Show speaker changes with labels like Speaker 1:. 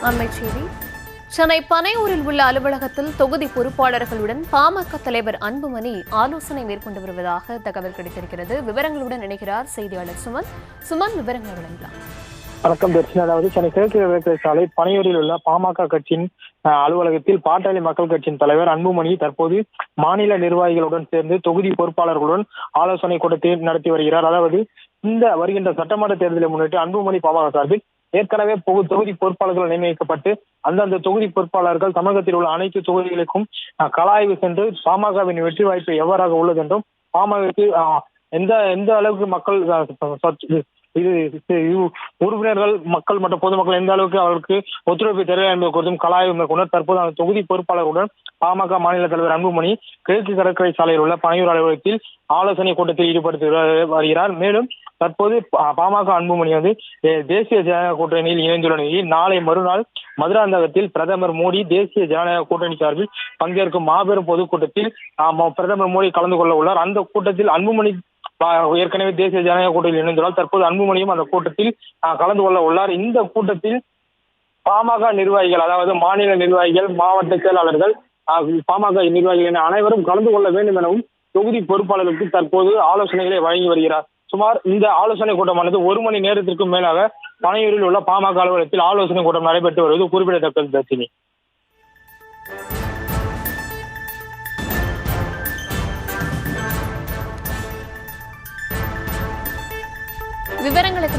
Speaker 1: அண்மைச் செய்தி. சென்னை பனையூரில் உள்ள அலுவலகத்தில் தொகுதி பொறுப்பாளர்களுடன் பாமக தலைவர் அன்புமணி ஆலோசனை மேற்கொண்டு வருவதாக தகவல் கிடைத்திருக்கிறது. விவரங்களுடன் இணைகிறார் செய்தியாளர் சுமன். சுமன், விவரங்கள் வழங்கலாம்.
Speaker 2: வணக்கம் தர்ஷினி. அதாவது சென்னை கிழக்கு கடற்கரை சாலை பனையூரில் உள்ள பாமக கட்சியின் அலுவலகத்தில் பாட்டாளி மக்கள் கட்சியின் தலைவர் அன்புமணி தற்போது மாநில நிர்வாகிகளுடன் சேர்ந்து தொகுதி பொறுப்பாளர்களுடன் ஆலோசனை கூட்டத்தை நடத்தி வருகிறார். அதாவது இந்த வருகின்ற சட்டமன்ற தேர்தலை முன்னிட்டு அன்புமணி பாமக சார்பில் ஏற்கனவே தொகுதி பொறுப்பாளர்கள் நியமிக்கப்பட்டு அந்தந்த தொகுதி பொறுப்பாளர்கள் தமிழகத்தில் உள்ள அனைத்து தொகுதிகளுக்கும் கலாய்வு சென்று பாமகவின் வெற்றி வாய்ப்பு எவ்வாறாக உள்ளது என்றும் பாமகவுக்கு எந்த அளவுக்கு மக்கள் உறுப்பினர்கள் மக்கள் மற்றும் பொதுமக்கள் எந்த அளவுக்கு அவருக்கு ஒத்துழைப்பு தருகிறார் என்பது குறித்தும் கலாய்வு மேற்கொண்டார். தற்போது அந்த தொகுதி பொறுப்பாளர்களுடன் பாமக மாநில தலைவர் அன்புமணி கிழக்கு கடற்கரை சாலையில் உள்ள பனையூர் அலுவலகத்தில் ஆலோசனை கூட்டத்தில் ஈடுபடுத்தி வருகிறார். மேலும் தற்போது பாமக அன்புமணி தேசிய ஜனநாயக கூட்டணியில் இணைந்துள்ள நிலையில் நாளை மறுநாள் மதுராந்தகத்தில் பிரதமர் மோடி தேசிய ஜனநாயக கூட்டணி சார்பில் பங்கேற்கும் மாபெரும் பொதுக்கூட்டத்தில் பிரதமர் மோடி கலந்து கொள்ள உள்ளார். அந்த கூட்டத்தில் அன்புமணி ஏற்கனவே தேசிய ஜனநாயக கூட்டணியில் இணைந்துள்ளார். தற்போது அன்புமணியும் அந்த கூட்டத்தில் கலந்து கொள்ள உள்ளார். இந்த கூட்டத்தில் பாமக நிர்வாகிகள், அதாவது மாநில நிர்வாகிகள், மாவட்ட செயலாளர்கள், பாமக நிர்வாகிகள் என அனைவரும் கலந்து கொள்ள வேண்டும் எனவும் தொகுதி பொறுப்பாளர்களுக்கு தற்போது ஆலோசனைகளை வழங்கி வருகிறார். சுமார் இந்த ஆலோசனை கூட்டமானது 1 மணி நேரத்திற்கும் மேலாக பனையூரில் உள்ள பாமக அலுவலகத்தில் ஆலோசனை கூட்டம் நடைபெற்று வருவது குறிப்பிடத்தக்கது. தர்ஷினி,
Speaker 1: விவரங்களுக்கு